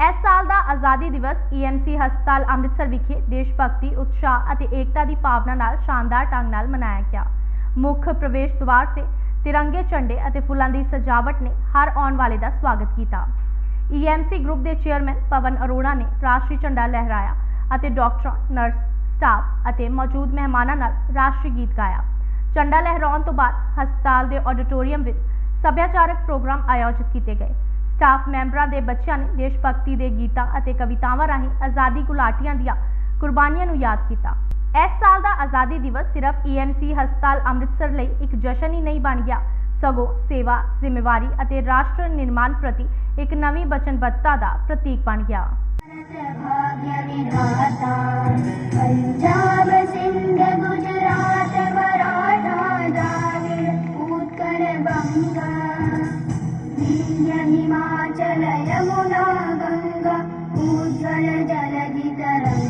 इस साल का आज़ादी दिवस EMC हस्पताल अमृतसर विखे देश भगती उत्साह और एकता की भावना नाल शानदार ढंग नाल मनाया गया। मुख्य प्रवेश द्वार से तिरंगे झंडे और फुलों की सजावट ने हर आने वाले का स्वागत किया। EMC ग्रुप के चेयरमैन पवन अरोड़ा ने राष्ट्रीय झंडा लहराया और डॉक्टर, नर्स, स्टाफ और मौजूद मेहमानों नाल राष्ट्रीय गीत गाया। झंडा लहराने तो बाद हस्पताल के ऑडिटोरीयम में सभ्याचारक प्रोग्राम आयोजित किए गए। स्टाफ मैंबरों के बच्चों ने देश भगती के गीतों और कवितावां राही आज़ादी घुलाटियां दी कुर्बानियों को याद किया। इस साल का आज़ादी दिवस सिर्फ EMC हस्पताल अमृतसर लिए एक जश्न ही नहीं बन गया, सगों सेवा, जिम्मेवारी और राष्ट्र निर्माण प्रति एक नवी वचनबद्धता का प्रतीक बन गया। हिमाचल यमुना गंगा उज्ज्वल जलधि तरंगा।